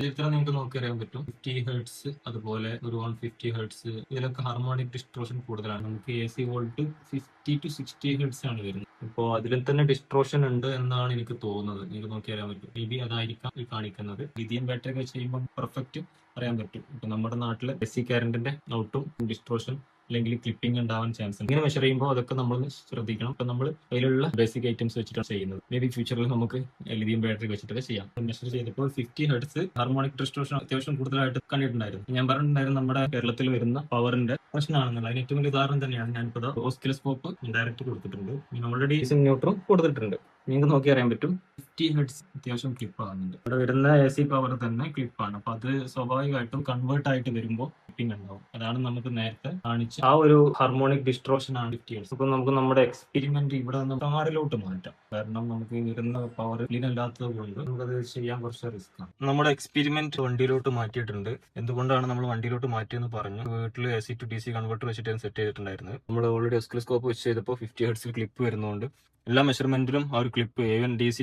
ഇതിൽ നിങ്ങൾക്ക് നോക്കിയറിയാൻ പറ്റും 50 ഹെർട്സ് അതുപോലെ ഒരു 150 ഹെർട്സ് ഇതിലൊക്കെ ഹാർമോണിക് ഡിസ്ട്രോഷൻ കൂടുതലാണ്. നമുക്ക് AC വോൾട്ട് 50 to 60 ഹെർട്സ് ആണ് വരുന്നത്. ഇപ്പോൾ അതിൽ തന്നെ ഡിസ്ട്രോഷൻ ഉണ്ട് എന്നാണ് എനിക്ക് തോന്നുന്നത്. നിങ്ങൾക്ക് നോക്കിയറിയാൻ പറ്റും. മേ ബി അതായിരിക്കാം ഈ കാണിക്കുന്നത്. ലിഥിയം ബാറ്ററി ഒക്കെ ചെയ്യുമ്പോൾ പെർഫെക്റ്റ് അറിയാൻ പറ്റും. ഇപ്പൊ നമ്മുടെ നാട്ടിലെ AC കറന്റിന്റെ ഔട്ടും ഡിസ്ട്രോഷൻ അല്ലെങ്കിൽ ക്ലിപ്പിംഗ് ഉണ്ടാവാൻ ചാൻസ് ഉണ്ട്. ഇങ്ങനെ മെഷർ ചെയ്യുമ്പോൾ അതൊക്കെ നമ്മൾ ശ്രദ്ധിക്കണം. ഇപ്പൊ നമ്മൾ അതിലുള്ള ബേസിക് ഐറ്റംസ് വെച്ചിട്ടാണ് ചെയ്യുന്നത്. മേ ബി ഫ്യൂച്ചറിൽ നമുക്ക് ലിഥിയം ബാറ്ററി വെച്ചിട്ടൊക്കെ ചെയ്യാം. മെഷർ ചെയ്തപ്പോൾ 50 ഹെർട്സ് ഹാർമോണിക് ഡിസ്ട്രോഷൻ അത്യാവശ്യം കൂടുതലായിട്ട് കണ്ടിട്ടുണ്ടായിരുന്നു. ഞാൻ പറഞ്ഞിട്ടുണ്ടായിരുന്നു നമ്മുടെ കേരളത്തിൽ വരുന്ന പവറിന്റെ പ്രശ്നമാണെന്നുള്ളത്. അതിന് ഏറ്റവും വലിയ ഉദാഹരണം തന്നെയാണ് ഞാനിപ്പോൾ ഓസ്കിലോസ്കോപ്പ് ഡയറക്റ്റ് കൊടുത്തിട്ടുണ്ട്. ഓൾറെഡി ന്യൂട്രും കൊടുത്തിട്ടുണ്ട്. നിങ്ങൾക്ക് നോക്കി അറിയാൻ പറ്റും 50 ഹെർട്സ് അത്യാവശ്യം ക്ലിപ്പ് ആകുന്നുണ്ട്. ഇവിടെ വരുന്ന AC പവർ തന്നെ ക്ലിപ്പാണ്. അപ്പൊ അത് സ്വാഭാവികമായിട്ടും കൺവേർട്ട് ആയിട്ട് വരുമ്പോൾ ക്ലിപ്പിംഗ് ഉണ്ടാവും. അതാണ് നമുക്ക് നേരത്തെ കാണിച്ച ആ ഒരു ഹാർമോണിക് ഡിസ്ട്രോഷൻ ആണ് 50 ഹെർട്സ്. അപ്പൊ നമുക്ക് നമ്മുടെ എക്സ്പെരിമെന്റ് ഇവിടെ നിന്ന് കാറിലോട്ട് മാറ്റാം. കാരണം നമുക്ക് വരുന്ന പവർ ക്ലീൻ അല്ലാത്തത് കൊണ്ട് നമുക്കത് ചെയ്യാൻ കുറച്ച് റിസ്ക് ആണ്. നമ്മുടെ എക്സ്പെരിമെന്റ് വണ്ടിയിലോട്ട് മാറ്റിയിട്ടുണ്ട്. എന്തുകൊണ്ടാണ് നമ്മൾ വണ്ടിയിലോട്ട് മാറ്റിയെന്ന് പറഞ്ഞു. വീട്ടിൽ AC to DC കൺവേർട്ടർ വെച്ചിട്ട് സെറ്റ് ചെയ്തിട്ടുണ്ടായിരുന്നത്. നമ്മൾ ഓൾറെഡി ഓസ്കിലോസ്കോപ്പ് വെച്ച് ചെയ്തപ്പോൾ 50 ഹെർട്സിൽ ക്ലിപ്പ് വരുന്നതുകൊണ്ട് എല്ലാ മെഷർമെന്റിലും ആ ഒരു clip even AC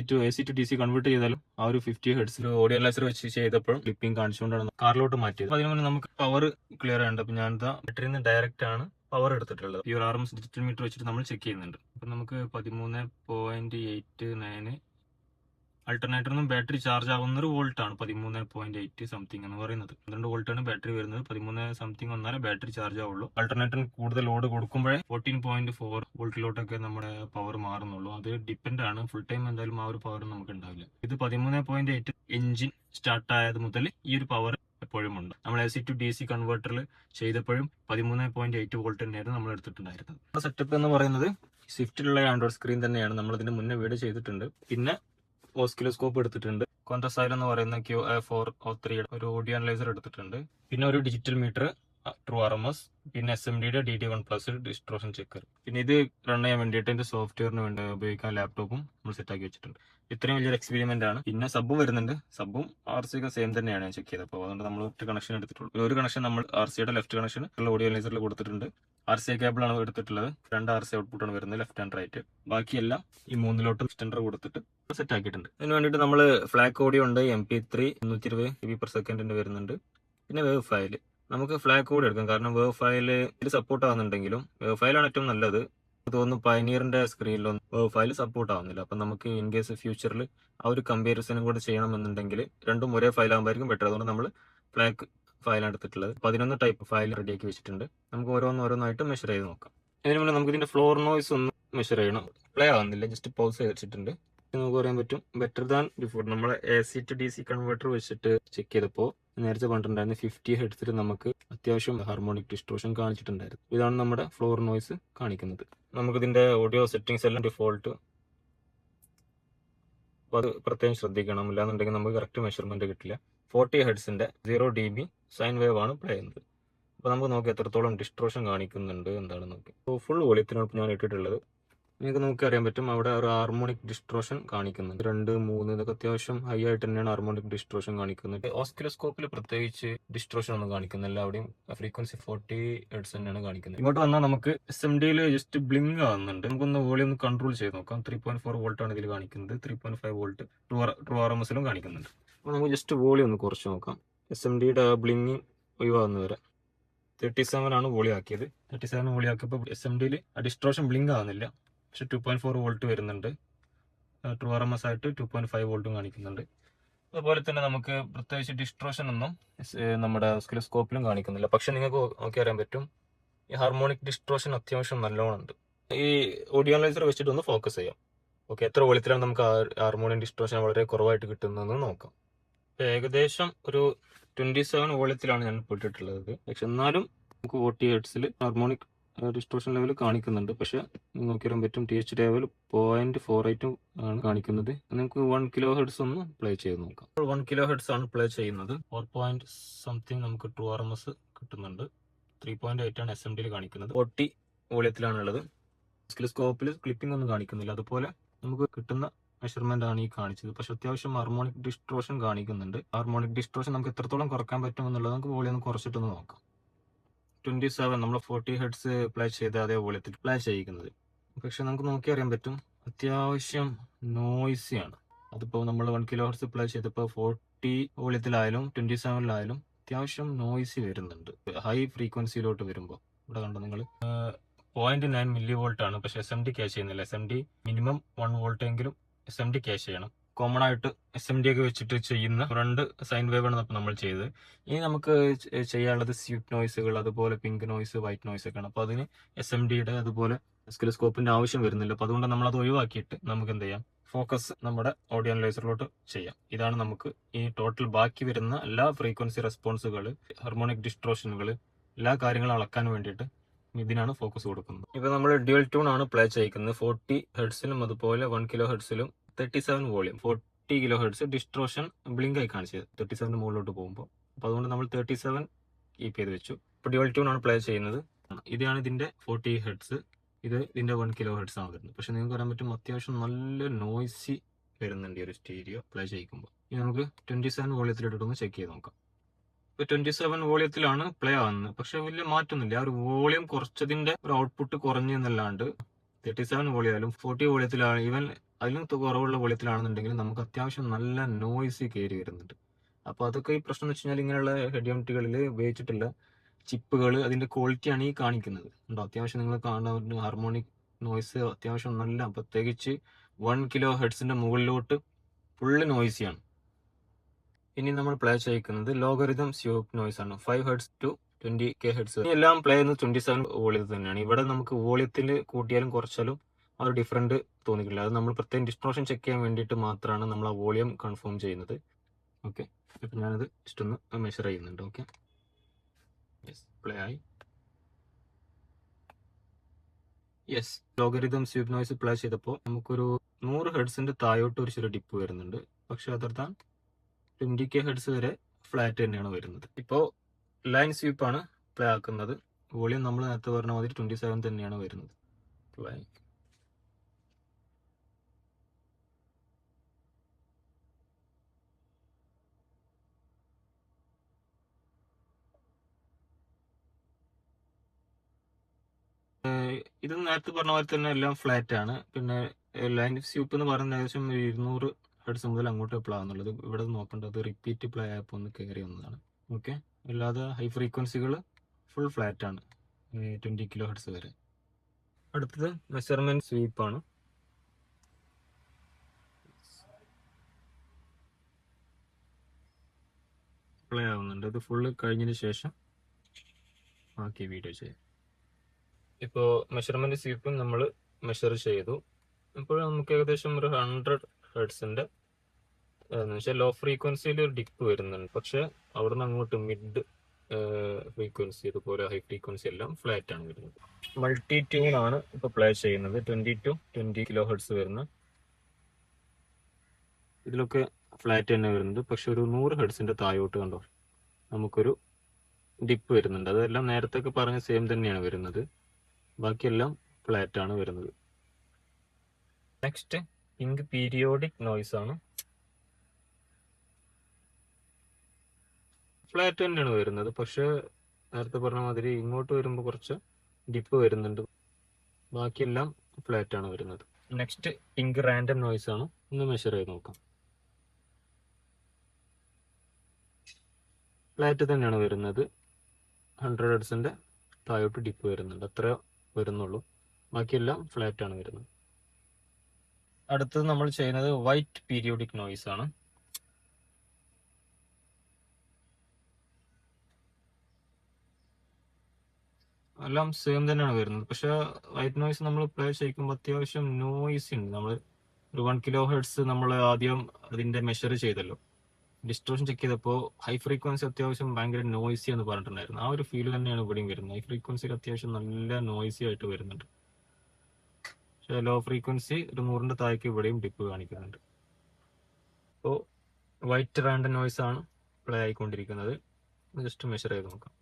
to DC convert ചെയ്താലും ആ ഒരു 50 ഹെർട്സിൽ ഓഡിയോ അനലൈസർ വെച്ച് ചെയ്തപ്പോഴും ക്ലിപ്പിംഗ് കാണിച്ചുകൊണ്ടാണ് കാറിലോട്ട് മാറ്റിയത്. അതിന് മുന്നേ നമുക്ക് പവർ ക്ലിയർ ആയിട്ട് അപ്പൊ ഞാൻ ബാറ്ററിയിൽ നിന്ന് ഡയറക്റ്റ് ആണ് പവർ എടുത്തിട്ടുള്ളത്. പ്യൂർ RMS ഡിജിറ്റൽ മീറ്റർ വെച്ചിട്ട് നമ്മൾ ചെക്ക് ചെയ്യുന്നുണ്ട്. അപ്പൊ നമുക്ക് 13.89 അൾട്ടർനേറ്ററിനും ബാറ്ററി ചാർജ് ആവുന്ന ഒരു വോൾട്ട് ആണ് 13.8 സംതിങ് എന്ന് പറയുന്നത്. 12 വോൾട്ടാണ് ബാറ്ററി വരുന്നത്. 13 സംതിങ് വന്നാലേ ബാറ്ററി ചാർജ് ആവുള്ളൂ. അൾട്ടർനേറ്ററിന് കൂടുതൽ ലോഡ് കൊടുക്കുമ്പോഴേ 14.4 വോൾട്ടിലോട്ടൊക്കെ നമ്മുടെ പവർ മാറുന്നുള്ളൂ. അത് ഡിപ്പെൻഡ് ആണ്. ഫുൾ ടൈം എന്തായാലും ആ ഒരു പവർ നമുക്ക് ഉണ്ടാവില്ല. ഇത് 13.8 എഞ്ചിൻ സ്റ്റാർട്ട് ആയത് മുതൽ ഈ ഒരു പവർ എപ്പോഴും ഉണ്ട്. നമ്മൾ AC to DC കൺവേർട്ടറിൽ ചെയ്തപ്പോഴും 13.8 വോൾട്ട് തന്നെയായിരുന്നു നമ്മൾ എടുത്തിട്ടുണ്ടായിരുന്നത്. സെറ്റപ്പ് എന്ന് പറയുന്നത് സ്വിഫ്റ്റിലുള്ള ആൻഡ്രോയിഡ് സ്ക്രീൻ തന്നെയാണ്. നമ്മൾ ഇതിന് മുന്നേ വീഡിയോ ചെയ്തിട്ടുണ്ട്. പിന്നെ ഓസ്കിലോസ്കോപ്പ് എടുത്തിട്ടുണ്ട്. ക്വാണ്ടസൈൽ എന്ന് പറയുന്ന QA403 ഒരു ഓഡിയോ അനലൈസർ എടുത്തിട്ടുണ്ട്. പിന്നെ ഒരു ഡിജിറ്റൽ മീറ്റർ ട്രൂ RMS, പിന്നെ SMDയുടെ DD1+ ഡിസ്ട്രോഷൻ ചെക്കർ. പിന്നെ ഇത് റൺ ചെയ്യാൻ വേണ്ടിയിട്ട് ഇതിന്റെ സോഫ്റ്റ്വെയറിന് വേണ്ടി ഉപയോഗിക്കാൻ ലാപ്ടോപ്പും നമ്മൾ സെറ്റ് ആക്കി വെച്ചിട്ടുണ്ട്. ഇത്രയും വലിയൊരു എക്സ്പെരിമെന്റ് ആണ്. പിന്നെ സബും വരുന്നുണ്ട്. സബും RC ഒക്കെ സെയിം തന്നെയാണ് ഞാൻ ചെക്ക് ചെയ്തപ്പോൾ. അതുകൊണ്ട് നമ്മൾ ഒറ്റ കണക്ഷൻ എടുത്തിട്ടുള്ളൂ. ഒരു കണക്ഷൻ നമ്മൾ RCയുടെ ലെഫ്റ്റ് കണക്ഷൻ ഓഡിയോ അനലൈസറിൽ കൊടുത്തിട്ടുണ്ട്. RCA കേബിൾ ആണ് എടുത്തിട്ടുള്ളത്. 2 RC ഔട്ട്പുട്ട് ആണ് വരുന്നത്, ലെഫ്റ്റ് ആൻഡ് റൈറ്റ്. ബാക്കിയെല്ലാം ഈ 3 എക്സ്റ്റൻഡർ കൊടുത്തിട്ട് സെറ്റ് ആക്കിയിട്ടുണ്ട്. അതിന് വേണ്ടിയിട്ട് നമ്മൾ ഫ്ലാഗ് ഓഡിയോ ഉണ്ട്, MP3 320 MB/s വരുന്നുണ്ട്. പിന്നെ വേവ് ഫയൽ നമുക്ക് ഫ്ലാഗ് ഓഡിയോ എടുക്കാം. കാരണം വേവ് ഫയൽ ഇത് സപ്പോർട്ട് ആവുന്നുണ്ടെങ്കിലും വേവ് ഫയലാണ് ഏറ്റവും നല്ലത്. തോന്നുന്നു പയനീറിന്റെ സ്ക്രീനിലൊന്നും വേവ് ഫയൽ സപ്പോർട്ട് ആവുന്നില്ല. അപ്പൊ നമുക്ക് ഇൻ കേസ് ഫ്യൂച്ചറിൽ ആ ഒരു കമ്പാരിസൺ കൂടെ ചെയ്യണമെന്നുണ്ടെങ്കിൽ രണ്ടും ഒരേ ഫയൽ ആകുമ്പോഴായിരിക്കും ബെറ്റർ. അതുകൊണ്ട് നമ്മൾ ഫ്ലാഗ് ഫയലാണ് എടുത്തിട്ടുള്ളത്. 11 ടൈപ്പ് ഫയൽ റെഡിയാക്കി വെച്ചിട്ടുണ്ട്. നമുക്ക് ഓരോന്നായിട്ട് മെഷർ ചെയ്ത് നോക്കാം. ഇതിന് മുന്നേ നമുക്ക് ഇതിന്റെ ഫ്ലോർ നോയ്സ് ഒന്ന് മെഷർ ചെയ്യണം. പ്ലേ ആവുന്നില്ല, ജസ്റ്റ് പൗസ് ചെയ്ത് വെച്ചിട്ടുണ്ട്. നമുക്ക് പറയാൻ പറ്റും ബെറ്റർ ദാൻ ബിഫോർ. നമ്മൾ AC to DC കൺവേർട്ടർ വെച്ചിട്ട് ചെക്ക് ചെയ്തപ്പോൾ നേരത്തെ പറഞ്ഞിട്ടുണ്ടായിരുന്നു 50 ഹെർട്സിൽ നമുക്ക് അത്യാവശ്യം ഹാർമോണിക് ഡിസ്ട്രോഷൻ കാണിച്ചിട്ടുണ്ടായിരുന്നു. ഇതാണ് നമ്മുടെ ഫ്ലോർ നോയ്സ് കാണിക്കുന്നത്. നമുക്കിതിന്റെ ഓഡിയോ സെറ്റിംഗ്സ് എല്ലാം ഡിഫോൾട്ട്, അപ്പോൾ അത് പ്രത്യേകം ശ്രദ്ധിക്കണം. ഇല്ലാന്നുണ്ടെങ്കിൽ നമുക്ക് കറക്റ്റ് മെഷർമെന്റ് കിട്ടില്ല. 40 ഹെർട്സിന്റെ 0 dB സൈൻ വേവ് ആണ് പ്ലേ ചെയ്യുന്നത്. അപ്പോൾ നമുക്ക് നോക്കി എത്രത്തോളം ഡിസ്ട്രോഷൻ കാണിക്കുന്നുണ്ട് എന്താണെന്ന് നോക്കി. അപ്പോൾ ഫുൾ വോളിയത്തിനോട് ഞാൻ ഇട്ടിട്ടുള്ളത്. നിങ്ങൾക്ക് നമുക്ക് അറിയാൻ പറ്റും അവിടെ ഒരു ഹാർമോണിക് ഡിസ്ട്രോഷൻ കാണിക്കുന്നുണ്ട്. 2, 3 ഇതൊക്കെ അത്യാവശ്യം ഹൈ ആയിട്ട് തന്നെയാണ് ഹാർമോണിക് ഡിസ്ട്രോഷൻ കാണിക്കുന്നത്. ഓസ്കിലോസ്കോപ്പിൽ പ്രത്യേകിച്ച് ഡിസ്ട്രോഷൻ ഒന്നും കാണിക്കുന്നില്ല. അവിടെയും ഫ്രീക്വൻസി 40 ഹെർട്സ് തന്നെയാണ് കാണിക്കുന്നത്. ഇങ്ങോട്ട് വന്നാൽ നമുക്ക് SMDയിൽ ജസ്റ്റ് ബ്ലിങ്ക് ആവുന്നുണ്ട്. നമുക്കൊന്ന് വോളിയം ഒന്ന് കൺട്രോൾ ചെയ്ത് നോക്കാം. 3.4 വോൾട്ട് ആണ് ഇതിൽ കാണിക്കുന്നത്. 3.5 വോൾട്ട് ട്രൂ RMSലും കാണിക്കുന്നുണ്ട്. അപ്പോൾ നമുക്ക് ജസ്റ്റ് വോളിയം ഒന്ന് കുറച്ച് നോക്കാം. SMDയുടെ ബ്ലിങ് ഒഴിവാകുന്നവരെ 37 ആണ് വോളിയം ആക്കിയത്. 37 വോളിയം ആക്കിയപ്പോൾ SMDയിൽ ഡിസ്ട്രോഷൻ ബ്ലിങ്ക് ആവുന്നില്ല. പക്ഷെ 2.4 വോൾട്ട് വരുന്നുണ്ട്. ട്രൂ RMS ആയിട്ട് 2.5 വോൾട്ടും കാണിക്കുന്നുണ്ട്. അതുപോലെ തന്നെ നമുക്ക് പ്രത്യേകിച്ച് ഡിസ്ട്രോഷൻ ഒന്നും നമ്മുടെ ഓസ്കിലോസ്കോപ്പിലും കാണിക്കുന്നില്ല. പക്ഷെ നിങ്ങൾക്ക് നോക്കി അറിയാൻ പറ്റും ഈ ഹാർമോണിക് ഡിസ്ട്രോഷൻ അത്യാവശ്യം നല്ലോണം ഉണ്ട്. ഈ ഓഡിയോ അനലൈസർ വെച്ചിട്ട് ഒന്ന് ഫോക്കസ് ചെയ്യാം. ഓക്കെ, എത്ര വോളിയത്തിലാണ് നമുക്ക് ഹാർമോണിക് ഡിസ്ട്രോഷൻ വളരെ കുറവായിട്ട് കിട്ടുന്നതെന്ന് നോക്കാം. ഏകദേശം ഒരു 27 വോളിയത്തിലാണ് ഞാൻ ഇട്ടിട്ടുള്ളത്. പക്ഷെ എന്നാലും നമുക്ക് 40 ഹെർട്സിൽ ഹാർമോണിക് ഡിസ്ട്രോഷൻ ലെവൽ കാണിക്കുന്നുണ്ട്. പക്ഷെ നോക്കിയാൻ പറ്റും TH ലെവൽ 0.48 ആണ് കാണിക്കുന്നത്. നമുക്ക് 1 കിലോ ഹെർട്സ് ഒന്ന് പ്ലേ ചെയ്ത് നോക്കാം. 1 കിലോ ഹെർട്സ് ആണ് പ്ലേ ചെയ്യുന്നത്. 4 സംതിങ് നമുക്ക് ട്രൂ RMS കിട്ടുന്നുണ്ട്. 3.8 ആണ് SMDയിൽ കാണിക്കുന്നത്. 40 വോളിയത്തിലാണുള്ളത്. ഓസ്കിലോസ്കോപ്പിൽ ക്ലിപ്പിംഗ് ഒന്നും കാണിക്കുന്നില്ല. അതുപോലെ നമുക്ക് കിട്ടുന്ന മെഷർമെന്റ് ആണ് ഈ കാണിച്ചത്. പക്ഷെ അത്യാവശ്യം ഹാർമോണിക് ഡിസ്ട്രോഷൻ കാണിക്കുന്നുണ്ട്. ഹാർമോണിക് ഡിസ്ട്രോഷൻ നമുക്ക് എത്രത്തോളം കുറക്കാൻ പറ്റുമെന്നുള്ളത് നമുക്ക് വോളിയം ഒന്ന് കുറച്ചിട്ടൊന്ന് നോക്കാം. 27 നമ്മൾ 40 ഹെർട്സ് പ്ലേ ചെയ്ത അതേ വോളിയത്തിൽ പ്ലേ ചെയ്യിക്കുന്നത്. പക്ഷെ നമുക്ക് നോക്കി അറിയാൻ പറ്റും അത്യാവശ്യം നോയ്സിയാണ്. അതിപ്പോൾ നമ്മൾ 1 കിലോ ഹെർട്സ് പ്ലേ ചെയ്തപ്പോൾ 40 വോളിയത്തിലായാലും 27-ലായാലും അത്യാവശ്യം നോയ്സി വരുന്നുണ്ട് ഹൈ ഫ്രീക്വൻസിയിലോട്ട് വരുമ്പോൾ. ഇവിടെ കണ്ടോ നിങ്ങൾ 0.9 മില്ലി വോൾട്ട് ആണ്, പക്ഷെ SMD ക്യാച്ച് ചെയ്യുന്നില്ല. SMD മിനിമം 1 വോൾട്ട് എങ്കിലും SMD ക്യാച്ച് ചെയ്യണം. കോമൺ ആയിട്ട് SMD ഒക്കെ വെച്ചിട്ട് ചെയ്യുന്ന 2 സൈൻ വേവ് ആണ് നമ്മൾ ചെയ്തത്. ഇനി നമുക്ക് ചെയ്യാനുള്ളത് സ്യൂട്ട് നോയ്സുകൾ, അതുപോലെ പിങ്ക് നോയ്സ്, വൈറ്റ് നോയ്സ് ഒക്കെയാണ്. അപ്പോൾ അതിന് SMDയുടെ അതുപോലെ ഓസിലോസ്കോപ്പിന്റെ ആവശ്യം വരുന്നില്ല. അപ്പോൾ അതുകൊണ്ട് നമ്മൾ അത് ഒഴിവാക്കിയിട്ട് നമുക്ക് എന്ത് ചെയ്യാം, ഫോക്കസ് നമ്മുടെ ഓഡിയോ അനലൈസറിലോട്ട് ചെയ്യാം. ഇതാണ് നമുക്ക് ഈ ടോട്ടൽ ബാക്കി വരുന്ന എല്ലാ ഫ്രീക്വൻസി റെസ്പോൺസുകൾ, ഹാർമോണിക് ഡിസ്ട്രോഷനുകൾ, എല്ലാ കാര്യങ്ങളും അളക്കാൻ വേണ്ടിയിട്ട് ഇതിനാണ് ഫോക്കസ് കൊടുക്കുന്നത്. ഇപ്പൊ നമ്മൾ ഡ്യുവൽ ട്യൂൺ ആണ് പ്ലേ ചെയ്യിക്കുന്നത്. 40 ഹെർട്സിലും അതുപോലെ 1 കിലോ ഹെർട്സിലും 37 volume, 40 kilo hertz distortion blink ആയി കാണിച്ചത് 37 മുകളിലോട്ട് പോകുമ്പോൾ. അപ്പൊ അതുകൊണ്ട് നമ്മൾ 37 കീപ്പ് ചെയ്ത് വെച്ചു. ഇപ്പൊ ഡ്യുവൽ ട്യൂൺ ആണ് പ്ലേ ചെയ്യുന്നത്. ഇതാണ് ഇതിന്റെ 40 ഹെർട്സ്, ഇത് ഇതിന്റെ 1 കിലോ ഹെർട്സ് ആണ് വരുന്നത്. പക്ഷെ നിങ്ങൾക്ക് പറയാൻ പറ്റും അത്യാവശ്യം നല്ല നോയ്സി വരുന്നുണ്ട് ഈ ഒരു സ്റ്റീരിയോ പ്ലേ ചെയ്യിക്കുമ്പോൾ. ഇനി നമുക്ക് 27 വോളിയത്തിലിട്ടൊന്ന് ചെക്ക് ചെയ്ത് നോക്കാം. ഇപ്പൊ 27 വോളിയത്തിലാണ് പ്ലേ ആവുന്നത്, പക്ഷെ വലിയ മാറ്റമൊന്നുമില്ല. ആ ഒരു വോളിയം കുറച്ചതിന്റെ ഒരു ഔട്ട്പുട്ട് കുറഞ്ഞെന്നല്ലാണ്ട് 37 വോളിയായാലും 40 വോളിയത്തിലാണ്, ഈവൻ അതിലും കുറവുള്ള വോളിയത്തിലാണെന്നുണ്ടെങ്കിൽ നമുക്ക് അത്യാവശ്യം നല്ല നോയ്സി കയറി വരുന്നുണ്ട്. അപ്പൊ അതൊക്കെ ഈ പ്രശ്നം എന്ന് വെച്ച് കഴിഞ്ഞാൽ ഇങ്ങനെയുള്ള ഹെഡ്യോണിറ്റുകളിൽ ഉപയോഗിച്ചിട്ടുള്ള ചിപ്പുകൾ, അതിന്റെ ക്വാളിറ്റിയാണ് ഈ കാണിക്കുന്നത്. ഉണ്ടോ, അത്യാവശ്യം നിങ്ങൾ കാണുന്ന ഹാർമോണിക് നോയ്സ് അത്യാവശ്യം നല്ല, പ്രത്യേകിച്ച് 1 കിലോ ഹെർട്സിന്റെ മുകളിലോട്ട് ഫുള്ള് നോയ്സിയാണ്. ഇനി നമ്മൾ പ്ലേ ചെയ്യിക്കുന്നത് ലോഗരിതം സ്യൂട്ട് നോയ്സ് ആണ്. 5 ഹെർട്സ് ടു 20K ഹെർട്സ്. എല്ലാം പ്ലേ ചെയ്യുന്നത് 27 വോളിയത്തിൽ തന്നെയാണ്. ഇവിടെ നമുക്ക് വോളിയത്തിൽ കൂട്ടിയാലും കുറച്ചാലും ആ ഒരു ഡിഫറൻറ്റ് തോന്നിക്കില്ല. അത് നമ്മൾ പ്രത്യേകം ഡിസ്ട്രോഷൻ ചെക്ക് ചെയ്യാൻ വേണ്ടിയിട്ട് മാത്രമാണ് നമ്മൾ ആ വോളിയം കൺഫേം ചെയ്യുന്നത്. ഓക്കെ, ഇപ്പം ഞാനത് ജസ്റ്റ് ഒന്ന് മെഷർ ചെയ്യുന്നുണ്ട്. ഓക്കെ, യെസ്, പ്ലേ ആയി. Yes, logarithm suit noise play ചെയ്തപ്പോൾ നമുക്കൊരു 100 ഹെർട്സിന്റെ താഴോട്ട് ഒരു ചെറിയ ഡിപ്പ് വരുന്നുണ്ട്. പക്ഷെ അതർത്താൻ 20K ഹെർട്സ് വരെ ഫ്ലാറ്റ് തന്നെയാണ് വരുന്നത്. ഇപ്പോൾ ലൈൻ സ്വീപ്പ് ആണ് പ്ലേ ആക്കുന്നത്. വോളിയം നമ്മൾ നേരത്തെ പറഞ്ഞ മാതിരി 27 തന്നെയാണ് വരുന്നത്. പ്ലേ ഇത് നേരത്തെ പറഞ്ഞ പോലെ തന്നെ എല്ലാം ഫ്ലാറ്റ് ആണ്. പിന്നെ ലൈൻ സ്വീപ്പ് എന്ന് പറയുന്നത് ഏകദേശം 200 ഹെർട്സ് മുതൽ അങ്ങോട്ട് പ്ലേ ആവുന്നുള്ളത്. ഇവിടെ നോക്കേണ്ടത് റിപ്പീറ്റ് പ്ലേ ആയപ്പോൾ ഒന്ന് കയറി വന്നതാണ്. ഓക്കെ, അല്ലാതെ ഹൈ ഫ്രീക്വൻസികൾ ഫുൾ ഫ്ലാറ്റ് ആണ് 20 കിലോ ഹെർട്സ് വരെ. അടുത്തത് മെഷർമെന്റ് സ്വീപ്പ് ആണ്. പ്ലേ ആവുന്നുണ്ട്. ഇത് ഫുള്ള് കഴിഞ്ഞതിന് ശേഷം ബാക്കി വീഡിയോ ചെയ്യാം. ഇപ്പോൾ മെഷർമെന്റ് സ്വീപ്പും നമ്മൾ മെഷർ ചെയ്തു. ഇപ്പോൾ നമുക്ക് ഏകദേശം ഒരു 100 ഹെർട്സിന്റെ ലോ ഫ്രീക്വൻസിയിൽ ഒരു ഡിപ്പ് വരുന്നുണ്ട്. പക്ഷെ അവിടുന്ന് അങ്ങോട്ട് മിഡ് ഫ്രീക്വൻസി അതുപോലെ ഹൈ ഫ്രീക്വൻസി എല്ലാം ഫ്ലാറ്റ് ആണ് വരുന്നത്. മൾട്ടി ട്യൂൺ ആണ് ഇപ്പോൾ പ്ലേ ചെയ്യുന്നത്. 20 to 20 കിലോ ഹെർട്സ് വരുന്ന ഇതിലൊക്കെ ഫ്ലാറ്റ് തന്നെ വരുന്നത്. പക്ഷെ ഒരു 100 ഹെർട്സിന്റെ താഴോട്ട് കണ്ടോ നമുക്കൊരു ഡിപ്പ് വരുന്നുണ്ട്. അതെല്ലാം നേരത്തെ പറഞ്ഞ സെയിം തന്നെയാണ് വരുന്നത്. ബാക്കിയെല്ലാം ഫ്ലാറ്റ് ആണ് വരുന്നത്. നെക്സ്റ്റ് പിങ്ക് പീരിയോഡിക് നോയ്സ് ആണ്. ഫ്ലാറ്റ് തന്നെയാണ് വരുന്നത്. പക്ഷെ നേരത്തെ പറഞ്ഞ മാതിരി ഇങ്ങോട്ട് വരുമ്പോൾ കുറച്ച് ഡിപ്പ് വരുന്നുണ്ട്. ബാക്കിയെല്ലാം ഫ്ലാറ്റ് ആണ് വരുന്നത്. നെക്സ്റ്റ് പിങ്ക് റാൻഡം നോയ്സ് ആണ്. ഒന്ന് മെഷർ ചെയ്ത് നോക്കാം. ഫ്ലാറ്റ് തന്നെയാണ് വരുന്നത്. 100 ഹെർട്സിന്റെ താഴോട്ട് ഡിപ്പ് വരുന്നുണ്ട്. അത്ര വരുന്നുള്ളൂ. ബാക്കിയെല്ലാം ഫ്ലാറ്റ് ആണ് വരുന്നത്. അടുത്തത് നമ്മൾ ചെയ്യുന്നത് വൈറ്റ് പീരിയോഡിക് നോയ്സ് ആണ്. എല്ലാം സെയിം തന്നെയാണ് വരുന്നത്. പക്ഷെ വൈറ്റ് നോയ്സ് നമ്മൾ പ്ലേ ചെയ്യിക്കുമ്പോൾ അത്യാവശ്യം നോയ്സ് ഉണ്ട്. നമ്മൾ ഒരു 1 കിലോ ഹെർട്സ് നമ്മൾ ആദ്യം അതിന്റെ മെഷർ ചെയ്തല്ലോ, ഡിസ്ട്രോഷൻ ചെക്ക് ചെയ്തപ്പോൾ ഹൈ ഫ്രീക്വൻസി അത്യാവശ്യം ഭയങ്കര നോയ്സി എന്ന് പറഞ്ഞിട്ടുണ്ടായിരുന്നു. ആ ഒരു ഫീൽ തന്നെയാണ് ഇവിടെയും വരുന്നത്. ഹൈ ഫ്രീക്വൻസിയിൽ അത്യാവശ്യം നല്ല നോയ്സി ആയിട്ട് വരുന്നുണ്ട്. പക്ഷെ ലോ ഫ്രീക്വൻസി ഒരു 100ന്റെ താഴേക്ക് ഇവിടെയും ഡിപ്പ് കാണിക്കുന്നുണ്ട്. അപ്പോൾ വൈറ്റ് റാൻഡം നോയ്സ് ആണ് പ്ലേ ആയിക്കൊണ്ടിരിക്കുന്നത്. ജസ്റ്റ് മെഷർ ചെയ്ത് നോക്കാം.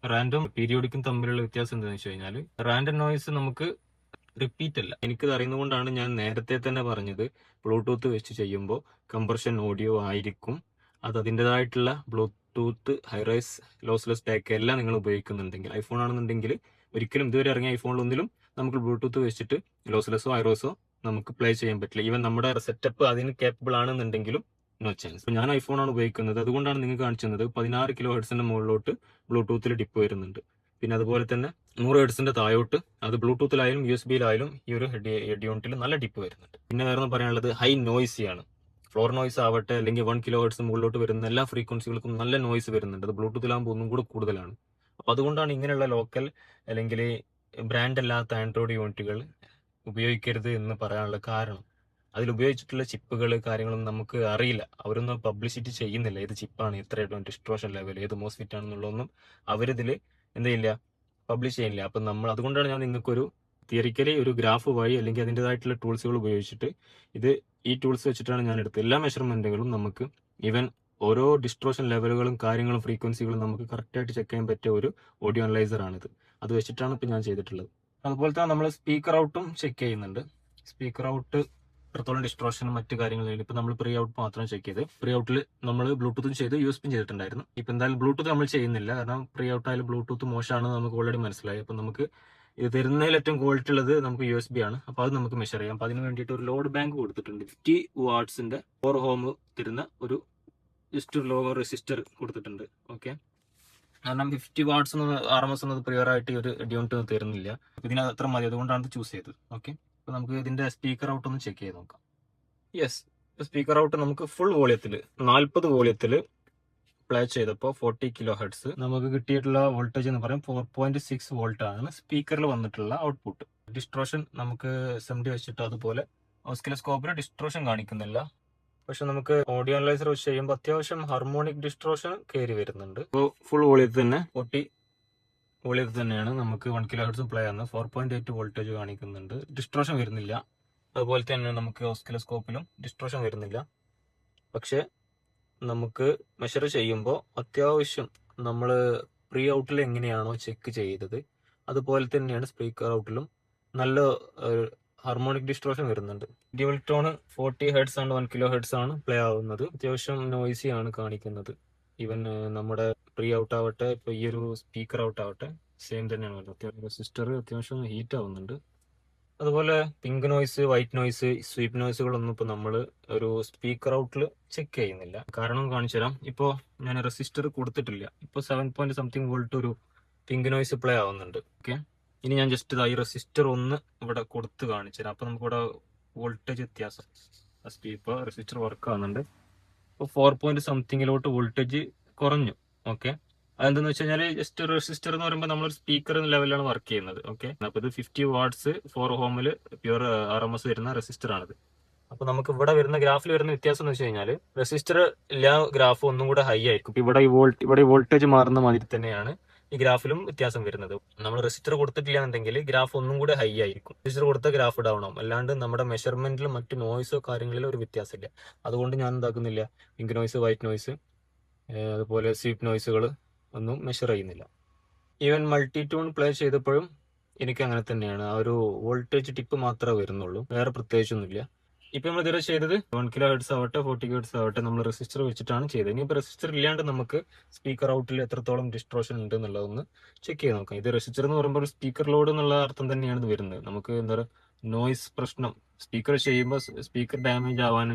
റാൻഡം പീരിയോഡിക്കും തമ്മിലുള്ള വ്യത്യാസം എന്താണെന്ന് വെച്ച് കഴിഞ്ഞാൽ റാൻഡം നോയ്സ് നമുക്ക് റിപ്പീറ്റ് അല്ല. എനിക്കത് അറിയുന്നതുകൊണ്ടാണ് ഞാൻ നേരത്തെ തന്നെ പറഞ്ഞത് ബ്ലൂടൂത്ത് വെച്ച് ചെയ്യുമ്പോൾ കംപ്രഷൻ ഓഡിയോ ആയിരിക്കും. അത് അതിൻ്റെതായിട്ടുള്ള ബ്ലൂടൂത്ത് ഹൈറൈസ് ലോസ്ലെസ് ടാക്ക് എല്ലാം നിങ്ങൾ ഉപയോഗിക്കുന്നുണ്ടെങ്കിൽ, ഐഫോൺ ആണെന്നുണ്ടെങ്കിൽ ഒരിക്കലും ഇതുവരെ ഇറങ്ങിയ ഐഫോണിലൊന്നിലും നമുക്ക് ബ്ലൂടൂത്ത് വെച്ചിട്ട് ലോസ്ലെസ്സോ ഐറോസോ നമുക്ക് പ്ലേ ചെയ്യാൻ പറ്റില്ല. ഈവൻ നമ്മുടെ സെറ്റപ്പ് അതിന് കേപ്പബിൾ ആണെന്നുണ്ടെങ്കിലും നോ ചാൻസ്. ഇപ്പൊ ഞാൻ ഐഫോണാണ് ഉപയോഗിക്കുന്നത്, അതുകൊണ്ടാണ് നിങ്ങൾക്ക് കാണിച്ചു തന്നത്. 16 കിലോ ഹെർട്സിന്റെ മുകളിലോട്ട് ബ്ലൂടൂത്തിൽ ഡിപ്പ് വരുന്നുണ്ട്. പിന്നെ അതുപോലെ തന്നെ 100 ഹെർട്സിന്റെ താഴോട്ട് അത് ബ്ലൂടൂത്തിലായാലും USB-യിലായാലും ഈ ഒരു ഹെഡ് യൂണിറ്റിൽ നല്ല ഡിപ്പ് വരുന്നുണ്ട്. പിന്നെ വേറെ പറയാനുള്ളത് ഹൈ നോയ്സിയാണ്. ഫ്ലോർ നോയ്സ് ആവട്ടെ അല്ലെങ്കിൽ 1 കിലോ ഹെർട്സ് മുകളിലോട്ട് വരുന്ന എല്ലാ ഫ്രീക്വൻസികൾക്കും നല്ല നോയ്സ് വരുന്നുണ്ട്. അത് ബ്ലൂടൂത്തിലാകുമ്പോൾ ഒന്നും കൂടെ കൂടുതലാണ്. അപ്പൊ അതുകൊണ്ടാണ് ഇങ്ങനെയുള്ള ലോക്കൽ അല്ലെങ്കിൽ ബ്രാൻഡ് അല്ലാത്ത ആൻഡ്രോയിഡ് യൂണിറ്റുകൾ ഉപയോഗിക്കരുത് എന്ന് പറയാനുള്ള കാരണം, അതിൽ ഉപയോഗിച്ചിട്ടുള്ള ചിപ്പുകൾ കാര്യങ്ങളൊന്നും നമുക്ക് അറിയില്ല. അവരൊന്നും പബ്ലിസിറ്റി ചെയ്യുന്നില്ല. ഏത് ചിപ്പാണ്, എത്ര ഡിസ്ട്രോഷൻ ലെവൽ, ഏത് മോസ്ഫിറ്റ് ആണെന്നുള്ളതൊന്നും അവരിതിൽ എന്ത് ചെയ്യില്ല, പബ്ലിഷ് ചെയ്യില്ല. അപ്പം നമ്മൾ അതുകൊണ്ടാണ് ഞാൻ നിങ്ങൾക്കൊരു തിയറിക്കലി ഒരു ഗ്രാഫ് വഴി അല്ലെങ്കിൽ അതിൻ്റെതായിട്ടുള്ള ടൂൾസുകൾ ഉപയോഗിച്ചിട്ട് ഈ ടൂൾസ് വെച്ചിട്ടാണ് ഞാൻ എടുത്തത്. എല്ലാ മെഷർമെന്റുകളും നമുക്ക് ഈവൻ ഓരോ ഡിസ്ട്രോഷൻ ലെവലുകളും കാര്യങ്ങളും ഫ്രീക്വൻസികളും നമുക്ക് കറക്റ്റായിട്ട് ചെക്ക് ചെയ്യാൻ പറ്റിയ ഒരു ഓഡിയോ അനലൈസർ ആണിത്. അത് വെച്ചിട്ടാണ് ഇപ്പം ഞാൻ ചെയ്തിട്ടുള്ളത്. അതുപോലെ തന്നെ നമ്മൾ സ്പീക്കർ ഔട്ടും ചെക്ക് ചെയ്യുന്നുണ്ട്. സ്പീക്കർ ഔട്ട് എത്രത്തോളം ഡിസ്ട്രോഷനും മറ്റു കാര്യങ്ങളും ഇപ്പൊ നമ്മൾ പ്രീ ഔട്ട് മാത്രം ചെക്ക് ചെയ്ത്, പ്രീ ഔട്ടിൽ നമ്മൾ ബ്ലൂടൂത്തും ചെയ്ത് USB ചെയ്തിട്ടുണ്ടായിരുന്നു. ഇപ്പൊ എന്തായാലും ബ്ലൂടൂത്ത് നമ്മൾ ചെയ്യുന്നില്ല, കാരണം പ്രീ ഔട്ട് ആയാലും ബ്ലൂടൂത്ത് മോശമാണെന്ന് നമുക്ക് ഓൾറെഡി മനസ്സിലായി. അപ്പൊ നമുക്ക് ഇത് തരുന്നതിൽ ഏറ്റവും ക്വാളിറ്റി ഉള്ളത് നമുക്ക് USB ആണ്. അപ്പൊ അത് നമുക്ക് മെഷർ ചെയ്യാം. അപ്പൊ അതിന് വേണ്ടിയിട്ട് ഒരു ലോഡ് ബാങ്ക് കൊടുത്തിട്ടുണ്ട്. 50 വാട്ട്സിന്റെ 4 ഓം തരുന്ന ഒരു ജസ്റ്റ് ലോ റെസിസ്റ്റർ കൊടുത്തിട്ടുണ്ട്. ഓക്കെ, കാരണം 50 വാട്ട്സ് RMS എന്നത് പ്രിയർ ആയിട്ട് ഒരു യൂണിറ്റ് തരുന്നില്ല. ഇതിന് അത്ര മതി, അതുകൊണ്ടാണ് ചൂസ് ചെയ്തത്. ഓക്കെ, അപ്പൊ നമുക്ക് ഇതിന്റെ സ്പീക്കർ ഔട്ട് ഒന്ന് ചെക്ക് ചെയ്ത് നോക്കാം. യെസ്, സ്പീക്കർ ഔട്ട് നമുക്ക് ഫുൾ വോളിയത്തിൽ 40 വോളിയത്തിൽ പ്ലേ ചെയ്തപ്പോൾ 40 കിലോ ഹെർട്സ് നമുക്ക് കിട്ടിയിട്ടുള്ള വോൾട്ടേജ് എന്ന് പറയും 4.6 വോൾട്ട് ആണ് സ്പീക്കറിൽ വന്നിട്ടുള്ള ഔട്ട്പുട്ട്. ഡിസ്ട്രോഷൻ നമുക്ക് SMD വെച്ചിട്ട് അതുപോലെ ഓസ്കിലോസ്കോപ്പിൽ ഡിസ്ട്രോഷൻ കാണിക്കുന്നില്ല. പക്ഷെ നമുക്ക് ഓഡിയോ അനലൈസർ വെച്ച് ചെയ്യുമ്പോൾ അത്യാവശ്യം ഹാർമോണിക് ഡിസ്ട്രോഷൻ കയറി വരുന്നുണ്ട്. ഇപ്പോൾ ഫുൾ വോളിയത്തിൽ തന്നെ 40 വോളിയത്തിൽ തന്നെയാണ് നമുക്ക് 1 കിലോ ഹെർട്സ് പ്ലേ ആകുന്നത്. 4.8 വോൾട്ടേജ് കാണിക്കുന്നുണ്ട്, ഡിസ്ട്രോഷൻ വരുന്നില്ല. അതുപോലെ തന്നെ നമുക്ക് ഓസ്കിലോസ്കോപ്പിലും ഡിസ്ട്രോഷൻ വരുന്നില്ല. പക്ഷെ നമുക്ക് മെഷർ ചെയ്യുമ്പോൾ അത്യാവശ്യം നമ്മൾ പ്രീ ഔട്ടിൽ എങ്ങനെയാണോ ചെക്ക് ചെയ്തത് അതുപോലെ തന്നെയാണ് സ്പീക്കർ ഔട്ടിലും നല്ല ഹാർമോണിക് ഡിസ്ട്രോഷൻ വരുന്നുണ്ട്. ഡ്യുവൽ ടോൺ 40 ഹെർട്സ് ആണ്, 1 കിലോ ഹെർട്സ് ആണ് പ്ലേ ആവുന്നത്. അത്യാവശ്യം നോയ്സി ആണ് കാണിക്കുന്നത്. ഈവൻ നമ്മുടെ പ്രീ ഔട്ട് ആവട്ടെ, ഇപ്പൊ ഈ ഒരു സ്പീക്കർ ഔട്ട് ആവട്ടെ സെയിം തന്നെയാണ് വരുന്നത്. അത്യാവശ്യം റെസിസ്റ്റർ അത്യാവശ്യം ഹീറ്റ് ആവുന്നുണ്ട്. അതുപോലെ pink noise, white noise, sweep നോയ്സുകളൊന്നും ഇപ്പൊ നമ്മൾ ഒരു സ്പീക്കർ ഔട്ടിൽ ചെക്ക് ചെയ്യുന്നില്ല. കാരണം കാണിച്ചു തരാം. ഇപ്പോൾ ഞാൻ റെസിസ്റ്റർ കൊടുത്തിട്ടില്ല. ഇപ്പോൾ 7 സംതിങ് വോൾട്ട് ഒരു പിങ്ക് നോയ്സ് പ്ലേ ആവുന്നുണ്ട്. ഓക്കെ, ഇനി ഞാൻ ജസ്റ്റ് ഈ റെസിസ്റ്റർ ഒന്ന് ഇവിടെ കൊടുത്ത് കാണിച്ചു തരാം. അപ്പൊ നമുക്കിവിടെ വോൾട്ടേജ് വ്യത്യാസം, ഇപ്പോൾ റെസിസ്റ്റർ വർക്ക് ആവുന്നുണ്ട്. ഇപ്പോൾ 4 സംതിങ്ങിലോട്ട് വോൾട്ടേജ് കുറഞ്ഞു. ഓക്കെ, അതെന്താന്ന് വെച്ച് കഴിഞ്ഞാൽ ജസ്റ്റ് റെസിസ്റ്റർ എന്ന് പറയുമ്പോൾ നമ്മൾ സ്പീക്കർ ലെവലിലാണ് വർക്ക് ചെയ്യുന്നത്. ഓക്കെ, അപ്പൊ ഇത് 50 വാട്ട്സ് 4 ഓമിൽ പ്യുവർ RMS വരുന്ന റെസിസ്റ്റർ ആണിത്. അപ്പൊ നമുക്ക് ഇവിടെ വരുന്ന ഗ്രാഫിൽ വരുന്ന വ്യത്യാസം എന്ന് വെച്ച് കഴിഞ്ഞാൽ റെസിസ്റ്റർ എല്ലാ ഗ്രാഫ് ഒന്നും കൂടെ ഹൈ ആയിരിക്കും. ഇവിടെ ഈ വോൾട്ടേജ് മാറുന്ന മാതിരി തന്നെയാണ് ഈ ഗ്രാഫിലും വ്യത്യാസം വരുന്നത്. നമ്മൾ റെസിസ്റ്റർ കൊടുത്തിട്ടില്ല എന്നുണ്ടെങ്കിൽ ഗ്രാഫ് ഒന്നും കൂടെ ഹൈ ആയിരിക്കും. റെസിസ്റ്റർ കൊടുത്ത ഗ്രാഫ് ഡൗൺ ആവും. അല്ലാണ്ട് നമ്മുടെ മെഷർമെന്റിലും മറ്റു നോയ്സോ കാര്യങ്ങളിലോ ഒരു വ്യത്യാസമില്ല. അതുകൊണ്ട് ഞാൻ എന്താക്കുന്നില്ല, പിങ്ക് നോയ്സ്, വൈറ്റ് നോയ്സ്, അതുപോലെ സ്വീപ്പ് നോയ്സുകൾ ഒന്നും മെഷർ ചെയ്യുന്നില്ല. ഈവൻ മൾട്ടി ട്യൂൺ പ്ലേ ചെയ്തപ്പോഴും എനിക്ക് അങ്ങനെ തന്നെയാണ്. ആ ഒരു വോൾട്ടേജ് ടിപ്പ് മാത്രമേ വരുന്നുള്ളൂ, വേറെ പ്രത്യേകിച്ചൊന്നുമില്ല. ഇപ്പൊ നമ്മൾ ഇതുവരെ ചെയ്തത് 1 കിലോ ഹെർട്സ് ആവട്ടെ 40 ഹെർട്സ് ആവട്ടെ നമ്മൾ റെസിസ്റ്റർ വെച്ചിട്ടാണ് ചെയ്തത്. ഇനിയിപ്പോൾ റെസിസ്റ്റർ ഇല്ലാണ്ട് നമുക്ക് സ്പീക്കർ ഔട്ടിൽ എത്രത്തോളം ഡിസ്ട്രോഷൻ ഉണ്ട് എന്നുള്ളതൊന്ന് ചെക്ക് ചെയ്ത് നോക്കാം. ഇത് റെസിസ്റ്റർ എന്ന് പറയുമ്പോൾ ഒരു സ്പീക്കർ ലോഡ് എന്നുള്ള അർത്ഥം തന്നെയാണ് ഇത് വരുന്നത്. നമുക്ക് എന്താ പറയുക, നോയ്സ് പ്രശ്നം, സ്പീക്കർ ചെയ്യുമ്പോൾ സ്പീക്കർ ഡാമേജ് ആവാൻ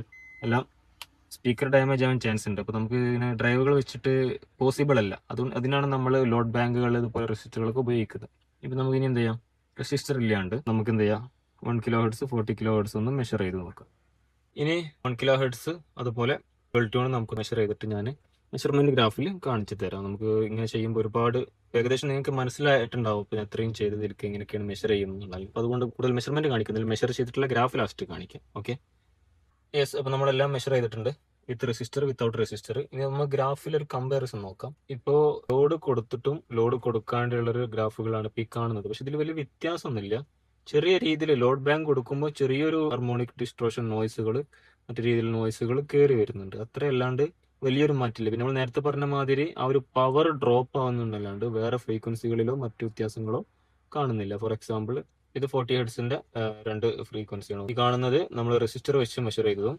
ചാൻസ് ഉണ്ട്. അപ്പൊ നമുക്ക് ഇങ്ങനെ ഡ്രൈവുകൾ വെച്ചിട്ട് പോസിബിൾ അല്ല. അതിനാണ് നമ്മൾ ലോഡ് ബാങ്കുകൾ ഇതുപോലെ റെസിസ്റ്ററുകളൊക്കെ ഉപയോഗിക്കുന്നത്. ഇപ്പൊ നമുക്ക് ഇനി എന്ത് ചെയ്യാം, റെസിസ്റ്റർ ഇല്ലാണ്ട് നമുക്ക് എന്ത് ചെയ്യാം, 1 കിലോ ഹെർട്സ് 40 കിലോ ഹെർട്സ് ഒന്ന് മെഷർ ചെയ്ത് നോക്കാം. ഇനി 1 കിലോ ഹെർട്സ് അതുപോലെ 12 നമുക്ക് മെഷർ ചെയ്തിട്ട് ഞാൻ മെഷർമെന്റ് ഗ്രാഫിൽ കാണിച്ചു തരാം. നമുക്ക് ഇങ്ങനെ ചെയ്യുമ്പോൾ ഒരുപാട് ഏകദേശം നിങ്ങൾക്ക് മനസ്സിലായിട്ടുണ്ടാവും പിന്നെ എത്രയും ചെയ്തതിരിക്കും എങ്ങനെയൊക്കെയാണ് മെഷർ ചെയ്യുന്നത്. അപ്പൊ അതുകൊണ്ട് കൂടുതൽ മെഷർമെന്റ് കാണിക്കുന്നില്ല, മെഷർ ചെയ്തിട്ടുള്ള ഗ്രാഫ് ലാസ്റ്റ് കാണിക്കാം. ഓക്കെ, യെസ്, അപ്പൊ നമ്മളെല്ലാം മെഷർ ചെയ്തിട്ടുണ്ട്, വിത്ത് റെസിസ്റ്റർ വിത്തൗട്ട് റെസിസ്റ്റർ. ഇനി നമ്മൾ ഗ്രാഫിൽ ഒരു കമ്പാരിസൺ നോക്കാം. ഇപ്പോ ലോഡ് കൊടുത്തിട്ടും ലോഡ് കൊടുക്കാണ്ടുള്ള ഒരു ഗ്രാഫുകളാണ് ഇപ്പൊ ഈ കാണുന്നത്. പക്ഷെ ഇതിൽ വലിയ വ്യത്യാസമൊന്നുമില്ല. ചെറിയ രീതിയിൽ ലോഡ് ബാങ്ക് കൊടുക്കുമ്പോൾ ചെറിയൊരു ഹാർമോണിക് ഡിസ്ട്രോഷൻ നോയ്സുകൾ, മറ്റു രീതിയിൽ നോയ്സുകൾ കയറി വരുന്നുണ്ട്. അത്രയല്ലാണ്ട് വലിയൊരു മാറ്റില്ല. പിന്നെ നമ്മൾ നേരത്തെ പറഞ്ഞ മാതിരി ആ ഒരു പവർ ഡ്രോപ്പ് ആവുന്നുണ്ടല്ലാണ്ട് വേറെ ഫ്രീക്വൻസികളിലോ മറ്റു വ്യത്യാസങ്ങളോ കാണുന്നില്ല. ഫോർ എക്സാമ്പിൾ ഇത് 40 ഹെർട്സിന്റെ 2 ഫ്രീക്വൻസിയാണ്. ഈ കാണുന്നത് നമ്മൾ റെസിസ്റ്റർ വെച്ച് മെഷർ ചെയ്തതും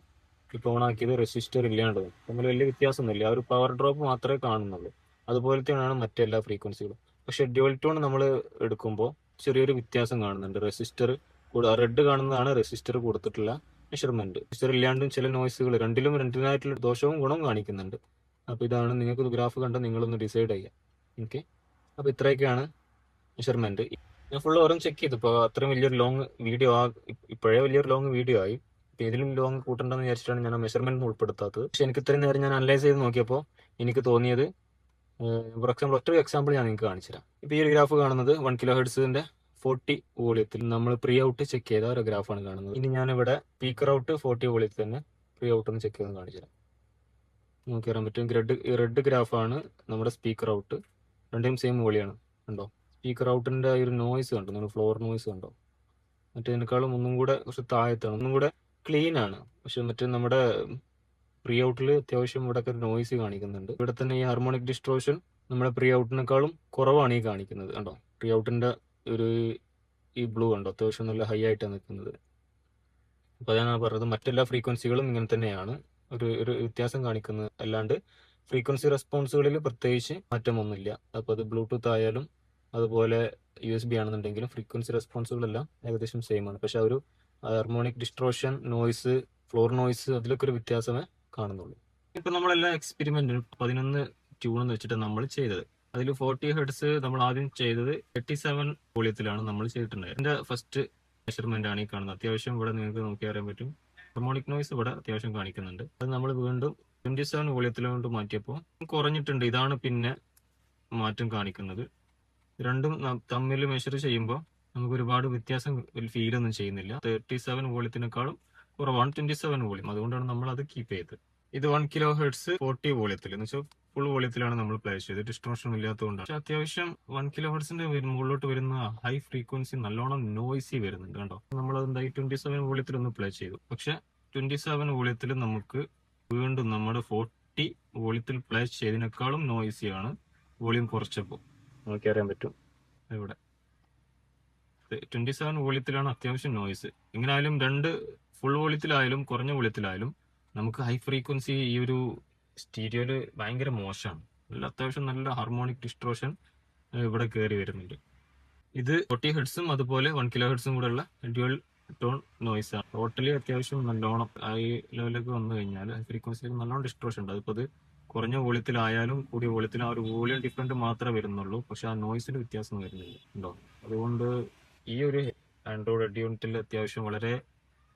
ഇപ്പോൾ ഓൺ ആക്കിയത് റെസിസ്റ്റർ ഇല്ലാണ്ടതും തമ്മിൽ വലിയ വ്യത്യാസമൊന്നുമില്ല. ആ ഒരു പവർ ഡ്രോപ്പ് മാത്രമേ കാണുന്നുള്ളൂ. അതുപോലത്തെയാണ് മറ്റെല്ലാ ഫ്രീക്വൻസികളും. പക്ഷെ ഡ്യുവൽ ടോൺ നമ്മൾ എടുക്കുമ്പോൾ ചെറിയൊരു വ്യത്യാസം കാണുന്നുണ്ട്. റെസിസ്റ്റർ റെഡ് കാണുന്നതാണ് റെസിസ്റ്റർ കൊടുത്തിട്ടുള്ള മെഷർമെന്റ്. റെസിസ്റ്റർ ഇല്ലാണ്ടും ചില നോയ്സുകൾ രണ്ടിലും രണ്ടിനായിട്ടുള്ള ദോഷവും ഗുണവും കാണിക്കുന്നുണ്ട്. അപ്പോൾ ഇതാണ് നിങ്ങൾക്ക് ഗ്രാഫ് കണ്ട് നിങ്ങളൊന്ന് ഡിസൈഡ് ചെയ്യാം. ഓക്കെ, അപ്പോൾ ഇത്രയൊക്കെയാണ് മെഷർമെന്റ്. ഞാൻ ഫുൾ ഓരോ ചെക്ക് ചെയ്തു. ഇപ്പോൾ അത്രയും വലിയൊരു ലോങ് വീഡിയോ ഇപ്പോഴേ വലിയൊരു ലോങ് വീഡിയോ ആയി. ഇപ്പോൾ ഇതിലും ലോങ് കൂട്ടണ്ടെന്ന് വിചാരിച്ചിട്ടാണ് ഞാൻ മെഷർമെന്റ് ഉൾപ്പെടുത്താത്തത്. പക്ഷെ എനിക്ക് ഇത്രയും നേരം ഞാൻ അനലൈസ് ചെയ്ത് നോക്കിയപ്പോൾ എനിക്ക് തോന്നിയത്, ഫോർ എക്സാമ്പിൾ ഒറ്റ എക്സാമ്പിൾ ഞാൻ നിങ്ങൾക്ക് കാണിച്ചു തരാം. ഇപ്പോൾ ഈ ഒരു ഗ്രാഫ് കാണുന്നത് 1 കിലോ ഹെർട്സിന്റെ 40 വോളിയത്തിൽ നമ്മൾ പ്രീ ഔട്ട് ചെക്ക് ചെയ്ത ഒരു ഗ്രാഫാണ് കാണുന്നത്. ഇനി ഞാനിവിടെ സ്പീക്കർ ഔട്ട് 40 വോളിയത്തിൽ തന്നെ പ്രീ ഔട്ട് ഒന്ന് ചെക്ക് ചെയ്ത് കാണിച്ചു തരാം. നമുക്ക് അറിയാൻ പറ്റും റെഡ് ഗ്രാഫാണ് നമ്മുടെ സ്പീക്കർ ഔട്ട്. രണ്ടും സെയിം വോളിയാണ്. കണ്ടോ സ്പീക്കർ ഔട്ടിന്റെ ഒരു നോയ്സ് കണ്ടോ, നിങ്ങൾ ഫ്ലോർ നോയ്സ് കണ്ടോ? മറ്റേതിനേക്കാളും ഒന്നും കൂടെ കുറച്ച് താഴത്താണ്, ഒന്നും കൂടെ ക്ലീൻ ആണ്. പക്ഷെ മറ്റേ നമ്മുടെ പ്രീ ഔട്ടിൽ അത്യാവശ്യം ഇവിടെ ഒരു നോയ്സ് കാണിക്കുന്നുണ്ട്. ഇവിടെ തന്നെ ഈ ഹാർമോണിക് ഡിസ്ട്രോഷൻ നമ്മുടെ പ്രീ ഔട്ടിനേക്കാളും കുറവാണ് ഈ കാണിക്കുന്നത്. കണ്ടോ പ്രീ ഔട്ടിന്റെ ഒരു ഈ ബ്ലൂ കണ്ടോ, അത്യാവശ്യം നല്ല ഹൈ ആയിട്ടാണ് നിൽക്കുന്നത്. അപ്പോൾ ഞാൻ പറഞ്ഞത് മറ്റെല്ലാ ഫ്രീക്വൻസികളും ഇങ്ങനെ തന്നെയാണ് ഒരു വ്യത്യാസം കാണിക്കുന്നത്. അല്ലാണ്ട് ഫ്രീക്വൻസി റെസ്പോൺസുകളിൽ പ്രത്യേകിച്ച് മാറ്റമൊന്നുമില്ല. അപ്പോൾ അത് ബ്ലൂടൂത്ത് ആയാലും അതുപോലെ USB ആണെന്നുണ്ടെങ്കിലും ഫ്രീക്വൻസി റെസ്പോൺസുകളെല്ലാം ഏകദേശം സെയിം ആണ്. പക്ഷെ ഒരു harmonic distortion, noise, floor noise, അതിലൊക്കെ ഒരു വ്യത്യാസമേ കാണുന്നുള്ളൂ. ഇപ്പൊ നമ്മളെല്ലാം എക്സ്പെരിമെന്റ് 11 ട്യൂൺ എന്ന് വെച്ചിട്ട് നമ്മൾ ചെയ്തത്. അതിൽ 40 ഹെർട്സ് നമ്മൾ ആദ്യം ചെയ്തത് 37 വോളിയത്തിലാണ് നമ്മൾ ചെയ്തിട്ടുണ്ടായത്. എന്റെ ഫസ്റ്റ് മെഷർമെന്റ് ആണ് ഈ കാണുന്നത്. അത്യാവശ്യം ഇവിടെ നിങ്ങൾക്ക് നോക്കി അറിയാൻ പറ്റും ഹാർമോണിക് നോയ്സ് ഇവിടെ അത്യാവശ്യം കാണിക്കുന്നുണ്ട്. അത് നമ്മൾ വീണ്ടും 27 വോളിയത്തിലോട്ട് മാറ്റിയപ്പോൾ കുറഞ്ഞിട്ടുണ്ട്. ഇതാണ് പിന്നെ മാറ്റം കാണിക്കുന്നത്. രണ്ടും തമ്മിൽ മെഷർ ചെയ്യുമ്പോൾ നമുക്ക് ഒരുപാട് വ്യത്യാസം ഫീൽ ഒന്നും ചെയ്യുന്നില്ല. 37 വോളിയത്തിനേക്കാളും കുറവാണ് 27 വോളിയം. അതുകൊണ്ടാണ് നമ്മൾ അത് കീപ്പ് ചെയ്തത്. ഇത് 1 കിലോ ഹെർട്സ് 40 വോളിയത്തിൽ എന്ന് വെച്ചാൽ ഫുൾ വോളിയത്തിലാണ് നമ്മൾ പ്ലേ ചെയ്തത്. ഡിസ്ട്രോഷൻ ഇല്ലാത്തതുകൊണ്ടാണ്. പക്ഷെ അത്യാവശ്യം 1 കിലോ ഹെർട്സിന്റെ മുകളിലോട്ട് വരുന്ന ഹൈ ഫ്രീക്വൻസി നല്ലോണം നോയ്സി വരുന്നുണ്ട്. കണ്ടോ, നമ്മൾ എന്തായി 27 വോളിയത്തിൽ ഒന്ന് പ്ലേ ചെയ്തു. പക്ഷെ 27 വോളിയത്തിൽ നമുക്ക് വീണ്ടും നമ്മുടെ 40 വോളിയത്തിൽ പ്ലേ ചെയ്തതിനേക്കാളും നോയ്സിയാണ് വോളിയം കുറച്ചപ്പോൾ. നോക്കി അറിയാൻ പറ്റും. ഇവിടെ 27 വോളിയത്തിലാണ് അത്യാവശ്യം നോയ്സ്. എങ്ങനെയായാലും രണ്ട് ഫുൾ വോളിയത്തിലായാലും കുറഞ്ഞ വോളിയത്തിലായാലും നമുക്ക് ഹൈ ഫ്രീക്വൻസി ഈ ഒരു സ്റ്റീരിയോയില് ഭയങ്കര മോശമാണ്. അത്യാവശ്യം നല്ല ഹാർമോണിക് ഡിസ്ട്രോഷൻ ഇവിടെ കയറി വരുന്നുണ്ട്. ഇത് 40 ഹെർട്സും അതുപോലെ 1 കിലോ ഹെർട്സും കൂടെ ഉള്ള ഡ്യുവൽ ടോൺ നോയ്സ് ആണ്. ടോട്ടലി അത്യാവശ്യം നല്ലോണം ഹൈ ലെവലിലേക്ക് വന്നു കഴിഞ്ഞാൽ ഫ്രീക്വൻസിയിൽ നല്ലോണം ഡിസ്ട്രോഷൻ ഉണ്ട്. അതിപ്പോൾ അത് കുറഞ്ഞ വോളിയത്തിലായാലും കൂടിയ വോളിയത്തിലും ആ ഒരു വോളിയം ഡിഫറൻറ്റ് മാത്രമേ വരുന്നുള്ളൂ. പക്ഷെ ആ നോയ്സിന് വ്യത്യാസം വരുന്നില്ല. ഉണ്ടോ? അതുകൊണ്ട് ഈ ഒരു ആൻഡ്രോയിഡ് എഡ് യൂണിറ്റിൽ അത്യാവശ്യം വളരെ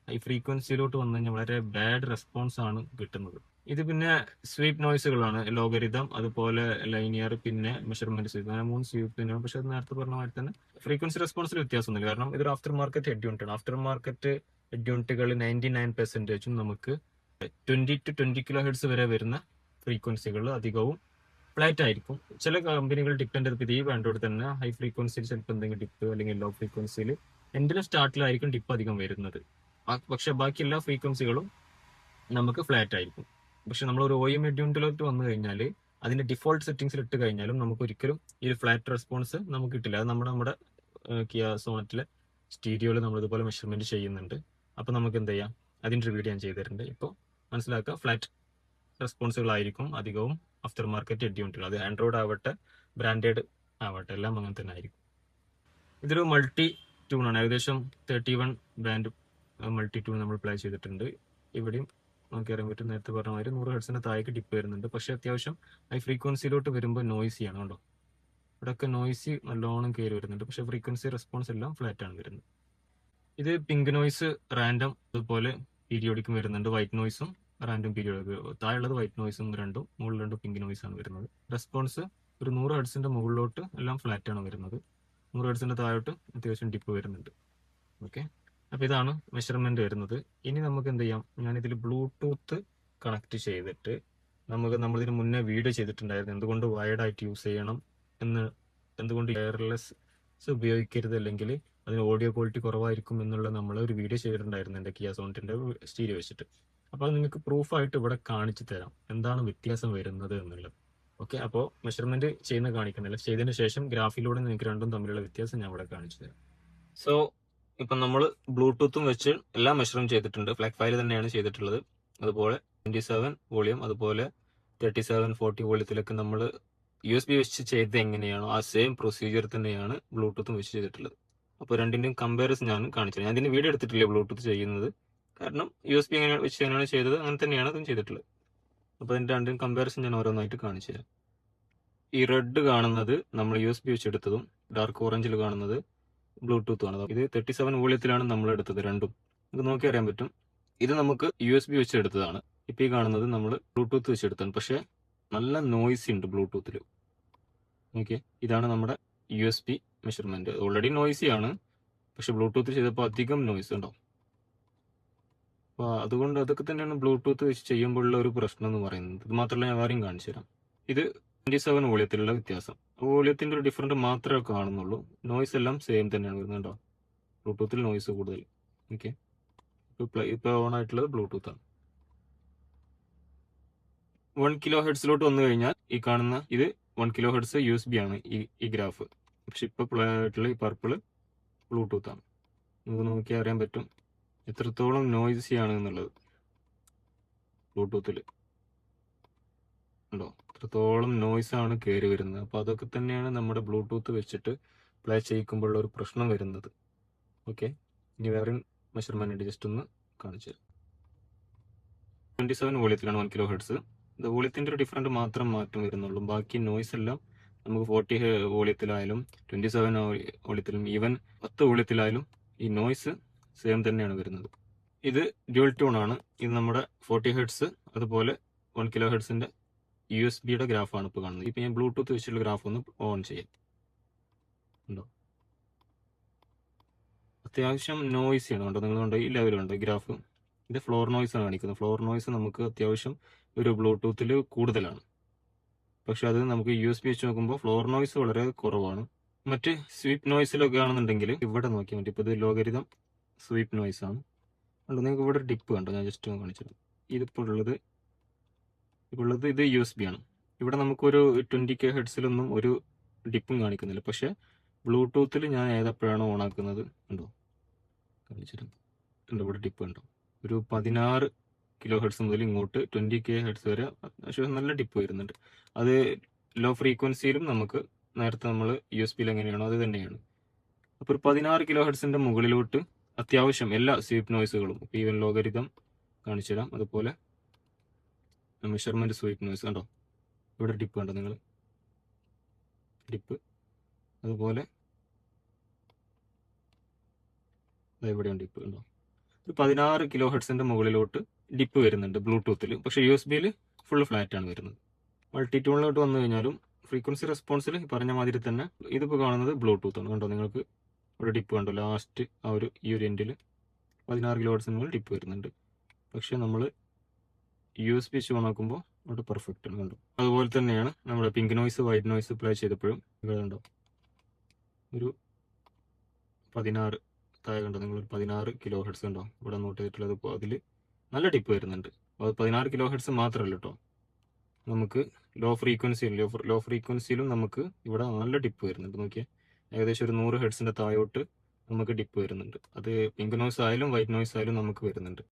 ഹൈ ഫ്രീക്വൻസിയിലോട്ട് വന്നു കഴിഞ്ഞാൽ വളരെ ബാഡ് റെസ്പോൺസ് ആണ് കിട്ടുന്നത്. ഇത് പിന്നെ സ്വീപ്പ് നോയ്സുകളാണ്, ലോഗരിതം, അതുപോലെ ലൈനിയർ, പിന്നെ മെഷർമെന്റ് സ്വീപ്പ്, അങ്ങനെ 3 സ്വീപ്പിനാണ്. പക്ഷെ അത് നേരത്തെ പറഞ്ഞ മാതിരി തന്നെ ഫ്രീക്വൻസി റെസ്പോൺസിൽ വ്യത്യാസമൊന്നുമില്ല. കാരണം ഇതൊരു ആഫ്റ്റർ മാർക്കറ്റ് ഹെഡ് യൂണിറ്റ് ആണ്. ആഫ്റ്റർ മാർക്കറ്റ് ഹെഡ് യൂണിറ്റുകൾ 99% നമുക്ക് 20 to 20 കിലോ ഹെർട്സ് വരെ വരുന്ന ഫ്രീക്വൻസികൾ അധികവും ഫ്ലാറ്റ് ആയിരിക്കും. ചില കമ്പനികൾ ഡിപ്പെൻഡ് ചെയ്തിട്ട് ഈ ആൻഡ്രോയിഡ് തന്നെ ഹൈ ഫ്രീക്വൻസിയിൽ ചിലപ്പോൾ എന്തെങ്കിലും ഡിപ്പ് അല്ലെങ്കിൽ ലോ ഫ്രീക്വൻസിയിൽ എന്തിനും സ്റ്റാർട്ടിലായിരിക്കും ഡിപ്പ് അധികം വരുന്നത്. പക്ഷെ ബാക്കി എല്ലാ ഫ്രീക്വൻസികളും നമുക്ക് ഫ്ലാറ്റ് ആയിരിക്കും. പക്ഷെ നമ്മൾ ഒരു OEM ഹെഡ് യൂണിറ്റിലോട്ട് വന്നു കഴിഞ്ഞാൽ അതിന്റെ ഡിഫോൾട്ട് സെറ്റിംഗ്സിൽ ഇട്ട് കഴിഞ്ഞാലും നമുക്ക് ഒരിക്കലും ഈ ഒരു ഫ്ലാറ്റ് റെസ്പോൺസ് നമുക്ക് കിട്ടില്ല. അത് നമ്മുടെ കിയ സോണറ്റിലെ സ്റ്റീരിയോയിൽ നമ്മൾ ഇതുപോലെ മെഷർമെന്റ് ചെയ്യുന്നുണ്ട്. അപ്പൊ നമുക്ക് എന്ത് ചെയ്യാം, അതിന്റെ ഒരു വീഡിയോ ഞാൻ ചെയ്തിട്ടുണ്ട്. ഇപ്പോൾ മനസ്സിലാക്കുക, ഫ്ലാറ്റ് റെസ്പോൺസുകളായിരിക്കും അധികവും ആഫ്റ്റർ മാർക്കറ്റ് ഹെഡ് യൂണിറ്റുകൾ. അത് ആൻഡ്രോയിഡ് ആവട്ടെ ബ്രാൻഡഡ് ആവട്ടെ എല്ലാം അങ്ങനെ തന്നെ ആയിരിക്കും. ഇതൊരു മൾട്ടി ട്യൂൺ ആണ്. ഏകദേശം 31 ബ്രാൻഡ് മൾട്ടി ട്യൂൺ നമ്മൾ പ്ലേ ചെയ്തിട്ടുണ്ട്. ഇവിടെയും നമുക്ക് അറിയാൻ പറ്റും, നേരത്തെ പറഞ്ഞ മാതിരി 100 ഹെർട്സിന്റെ താഴേക്ക് ഡിപ്പ് വരുന്നുണ്ട്. പക്ഷെ അത്യാവശ്യം ഹൈ ഫ്രീക്വൻസിയിലോട്ട് വരുമ്പോൾ നോയ്സിയാണ്. കണ്ടോ, ഇവിടെയൊക്കെ നോയ്സി നല്ലോണം കയറി വരുന്നുണ്ട്. പക്ഷെ ഫ്രീക്വൻസി റെസ്പോൺസ് എല്ലാം ഫ്ലാറ്റ് ആണ് വരുന്നത്. ഇത് പിങ്ക് നോയ്സ്, റാൻഡം, അതുപോലെ പീരിയോഡിക്കും വരുന്നുണ്ട്. വൈറ്റ് നോയ്സും റാൻഡം പീരിയോഡിക്. താഴെയുള്ളത് വൈറ്റ് നോയ്സും രണ്ടും, മുകളിൽ രണ്ടും പിങ്ക് നോയ്സ് ആണ് വരുന്നത്. റെസ്പോൺസ് ഒരു 100 ഹെർട്സിന്റെ മുകളിലോട്ട് എല്ലാം ഫ്ലാറ്റ് ആണ് വരുന്നത്. 100 ഹെർട്സിന്റെ താഴോട്ട് അത്യാവശ്യം ഡിപ്പ് വരുന്നുണ്ട്. ഓക്കെ, അപ്പൊ ഇതാണ് മെഷർമെന്റ് വരുന്നത്. ഇനി നമുക്ക് എന്ത് ചെയ്യാം, ഞാനിതിൽ ബ്ലൂടൂത്ത് കണക്ട് ചെയ്തിട്ട് നമ്മളിതിന് മുന്നേ വീഡിയോ ചെയ്തിട്ടുണ്ടായിരുന്നു എന്തുകൊണ്ട് വയർഡ് ആയിട്ട് യൂസ് ചെയ്യണം എന്ന്, എന്തുകൊണ്ട് വയർലെസ് ഉപയോഗിക്കരുത്, അല്ലെങ്കിൽ അതിന് ഓഡിയോ ക്വാളിറ്റി കുറവായിരിക്കും എന്നുള്ള നമ്മൾ ഒരു വീഡിയോ ചെയ്തിട്ടുണ്ടായിരുന്നു എൻ്റെ കിയ സോണിറ്റിന്റെ സ്റ്റീരിയോ വെച്ചിട്ട്. അപ്പോൾ അത് നിങ്ങൾക്ക് പ്രൂഫായിട്ട് ഇവിടെ കാണിച്ചു തരാം എന്താണ് വ്യത്യാസം വരുന്നത് എന്നുള്ളത്. ഓക്കെ, അപ്പോൾ മെഷർമെന്റ് ചെയ്യുന്ന കാണിക്കുന്നില്ല, ചെയ്തതിന് ശേഷം ഗ്രാഫിലൂടെ നിങ്ങൾക്ക് രണ്ടും തമ്മിലുള്ള വ്യത്യാസം ഞാൻ ഇവിടെ കാണിച്ചു തരാം. സോ ഇപ്പൊ നമ്മൾ ബ്ലൂടൂത്തും വെച്ച് എല്ലാം മെഷറും ചെയ്തിട്ടുണ്ട്. ഫ്ലാഗ് ഫയൽ തന്നെയാണ് ചെയ്തിട്ടുള്ളത്. അതുപോലെ 27 വോളിയം, അതുപോലെ 37, 40 വോളിയത്തിലൊക്കെ നമ്മൾ USB വെച്ച് ചെയ്ത് എങ്ങനെയാണോ ആ സെയിം പ്രൊസീജിയർ തന്നെയാണ് ബ്ലൂടൂത്തും വെച്ച് ചെയ്തിട്ടുള്ളത്. അപ്പോൾ രണ്ടിൻ്റെയും കമ്പാരിസൺ ഞാൻ കാണിച്ചത്. ഞാൻ ഇതിന് വീഡിയോ എടുത്തിട്ടില്ല ബ്ലൂടൂത്ത് ചെയ്യുന്നത്, കാരണം USB എങ്ങനെ വെച്ച് എങ്ങനെയാണ് ചെയ്തത് അങ്ങനെ തന്നെയാണ് അതും ചെയ്തിട്ടുള്ളത്. അപ്പോൾ അതിൻ്റെ രണ്ടിനും കമ്പാരിസൺ ഞാൻ ഓരോന്നായിട്ട് കാണിച്ചു തരാം. ഈ റെഡ് കാണുന്നത് നമ്മൾ USB വെച്ചെടുത്തതും ഡാർക്ക് ഓറഞ്ചിൽ കാണുന്നത് ബ്ലൂടൂത്തും ആണ്. ഇത് 37 വോളിയത്തിലാണ് നമ്മൾ എടുത്തത് രണ്ടും. ഇത് നോക്കി അറിയാൻ പറ്റും. ഇത് നമുക്ക് USB വെച്ചെടുത്തതാണ്. ഇപ്പോൾ ഈ കാണുന്നത് നമ്മൾ ബ്ലൂടൂത്ത് വെച്ചെടുത്താണ്. പക്ഷേ നല്ല നോയ്സ് ഉണ്ട് ബ്ലൂടൂത്തിൽ. ഓക്കെ, ഇതാണ് നമ്മുടെ USB മെഷർമെന്റ്. ഓൾറെഡി നോയ്സി ആണ്, പക്ഷെ ബ്ലൂടൂത്ത് ചെയ്തപ്പോൾ അധികം നോയ്സ് ഉണ്ടാവും. അപ്പോൾ അതുകൊണ്ട് അതൊക്കെ തന്നെയാണ് ബ്ലൂടൂത്ത് വെച്ച് ചെയ്യുമ്പോഴുള്ള ഒരു പ്രശ്നം എന്ന് പറയുന്നത്. ഇത് മാത്രമല്ല, ഞാൻ വേറെയും കാണിച്ചു തരാം. ഇത് 27 വോളിയത്തിലുള്ള വ്യത്യാസം. വോളിയത്തിന്റെ ഒരു ഡിഫറൻറ്റ് മാത്രമേ കാണുന്നുള്ളൂ. നോയ്സ് എല്ലാം സെയിം തന്നെയാണ് വരുന്നത് കേട്ടോ. ബ്ലൂടൂത്തിൽ നോയ്സ് കൂടുതൽ. ഓക്കെ, ഇപ്പോൾ ഓൺ ആയിട്ടുള്ളത് ബ്ലൂടൂത്ത് ആണ്. 1 കിലോ ഹെഡ്സിലോട്ട് വന്നു കഴിഞ്ഞാൽ ഈ കാണുന്ന ഇത് 1 കിലോ ഹെഡ്സ് USB ആണ് ഈ ഗ്രാഫ്. പക്ഷെ ഇപ്പോൾ ആയിട്ടുള്ള ഈ പർപ്പിള് ബ്ലൂടൂത്ത് ആണ്. നമുക്ക് നോക്കിയാൽ അറിയാൻ പറ്റും എത്രത്തോളം നോയ്സി ആണ് എന്നുള്ളത്. ബ്ലൂടൂത്തിൽ ഉണ്ടോ, എത്രത്തോളം നോയ്സ് ആണ് കയറി വരുന്നത്. അപ്പോൾ അതൊക്കെ തന്നെയാണ് നമ്മുടെ ബ്ലൂടൂത്ത് വെച്ചിട്ട് പ്ലേ ചെയ്യിക്കുമ്പോഴുള്ള ഒരു പ്രശ്നം വരുന്നത്. ഓക്കെ, ഇനി വേറെ മെഷർമെന്റ് ജസ്റ്റ് ഒന്ന് കാണിച്ചു തരാം. 27 വോളിയത്തിലാണ് 1 കിലോ ഹെഡ്സ്. ഇത് വോളിയത്തിന്റെ ഒരു ഡിഫറൻറ്റ് മാത്രം മാറ്റം വരുന്നുള്ളൂ. ബാക്കി നോയ്സ് എല്ലാം നമുക്ക് 40 വോളിയത്തിലായാലും 27 വോളിയത്തിലും ഈവൻ 10 വോളിയത്തിലായാലും ഈ നോയ്സ് സെയിം തന്നെയാണ് വരുന്നത്. ഇത് ഡ്യുവൽ ടോൺ ആണ്. ഇത് നമ്മുടെ 40 ഹെഡ്സ് അതുപോലെ 1 കിലോ ഹെഡ്സിന്റെ USB-യുടെ ഗ്രാഫാണ് ഇപ്പോൾ കാണുന്നത്. ഇപ്പം ഞാൻ ബ്ലൂടൂത്ത് വെച്ചിട്ടുള്ള ഗ്രാഫ് ഒന്ന് ഓൺ ചെയ്യാം. ഉണ്ടോ, അത്യാവശ്യം നോയ്സി ആണ്. കണ്ടോ, നിങ്ങൾ കണ്ടോ ഈ ലെവലുണ്ട് ഗ്രാഫ്. ഇത് ഫ്ലോർ നോയ്സ് ആണ് കാണിക്കുന്നത്. ഫ്ലോർ നോയ്സ് നമുക്ക് അത്യാവശ്യം ഒരു ബ്ലൂടൂത്തിൽ കൂടുതലാണ്. പക്ഷെ അത് നമുക്ക് USB വെച്ച് നോക്കുമ്പോൾ ഫ്ലോർ നോയ്സ് വളരെ കുറവാണ്. മറ്റ് സ്വീപ്പ് നോയ്സിലൊക്കെ ആണെന്നുണ്ടെങ്കിൽ ഇവിടെ നോക്കിയാൽ മതി. ഇപ്പോൾ ഇത് ലോഗരിതം സ്വീപ്പ് നോയ്സ് ആണ്. കണ്ടോ, നിങ്ങൾക്ക് ഇവിടെ ഡിപ്പ് കണ്ടോ, ഞാൻ ജസ്റ്റ് കാണിച്ചത്. ഇതിപ്പോൾ ഉള്ളത് ഇത് USB ആണ്. ഇവിടെ നമുക്കൊരു 20K ഹെഡ്സിലൊന്നും ഒരു ഡിപ്പും കാണിക്കുന്നില്ല. പക്ഷെ ബ്ലൂടൂത്തിൽ ഞാൻ ഏതെപ്പോഴാണ് ഓൺ ആക്കുന്നത് ഉണ്ടോ കാണിച്ചിരുന്നു. ഉണ്ടോ, ഇവിടെ ഡിപ്പ് ഉണ്ടോ, ഒരു 16 കിലോ ഹെഡ്സ് മുതൽ ഇങ്ങോട്ട് 20K ഹെഡ്സ് വരെ അത്യാവശ്യം നല്ല ഡിപ്പ് വരുന്നുണ്ട്. അത് ലോ ഫ്രീക്വൻസിയിലും നമുക്ക് നേരത്തെ നമ്മൾ USB-യിൽ എങ്ങനെയാണോ അത് തന്നെയാണ്. അപ്പോൾ ഒരു 16 കിലോ ഹെഡ്സിന്റെ മുകളിലോട്ട് അത്യാവശ്യം എല്ലാ സ്വീപ്പ് നോയ്സുകളും, ഈവൻ ലോഗരിതം കാണിച്ചു തരാം. അതുപോലെ മെഷർമെന്റ് സ്വീപ്പ് നോയ്സ് കണ്ടോ, ഇവിടെ ഡിപ്പ് കണ്ടോ നിങ്ങൾ, ഡിപ്പ്. അതുപോലെ ഇവിടെയും ഡിപ്പ് കണ്ടോ. ഒരു 16 കിലോ ഹെഡ്സിന്റെ മുകളിലോട്ട് ഡിപ്പ് വരുന്നുണ്ട് ബ്ലൂടൂത്തിൽ. പക്ഷേ USB-യിൽ ഫുൾ ഫ്ലാറ്റ് ആണ് വരുന്നത്. മൾട്ടിറ്റ്യൂണിലോട്ട് വന്നു കഴിഞ്ഞാലും ഫ്രീക്വൻസി റെസ്പോൺസിൽ പറഞ്ഞ മാതിരി തന്നെ ഇതിപ്പോൾ കാണുന്നത് ബ്ലൂടൂത്ത് ആണ്. കണ്ടോ, നിങ്ങൾക്ക് ഇവിടെ ഡിപ്പ് കണ്ടോ, ലാസ്റ്റ് ഈ ഒരു എൻഡിൽ 16 കിലോ ഹെഡ്സിന് മുകളിൽ ഡിപ്പ് വരുന്നുണ്ട്. പക്ഷെ നമ്മൾ USB വെച്ച് നോക്കുമ്പോൾ അവിടെ പെർഫെക്റ്റ് ആണ്. കണ്ടോ, അതുപോലെ തന്നെയാണ് നമ്മുടെ pink noise white noise play ചെയ്തപ്പോഴും ഇവിടെ കണ്ടോ ഒരു 16 താഴെ കണ്ടോ നിങ്ങൾ, 16 കിലോ ഹെഡ്സ് കണ്ടോ ഇവിടെ നോട്ട് ചെയ്തിട്ടുള്ളത്. ഇപ്പോൾ അതിൽ നല്ല ഡിപ്പ് വരുന്നുണ്ട്. അത് 16 കിലോ ഹെഡ്സ് മാത്രമല്ല കേട്ടോ, നമുക്ക് ലോ ഫ്രീക്വൻസിയിലും നമുക്ക് ഇവിടെ നല്ല ഡിപ്പ് വരുന്നുണ്ട്. നോക്കിയാൽ ഏകദേശം ഒരു 100 ഹെഡ്സിന്റെ താഴോട്ട് നമുക്ക് ഡിപ്പ് വരുന്നുണ്ട്. അത് പിങ്ക് നോയ്സ് ആയാലും വൈറ്റ് നോയ്സ് ആയാലും നമുക്ക് വരുന്നുണ്ട്.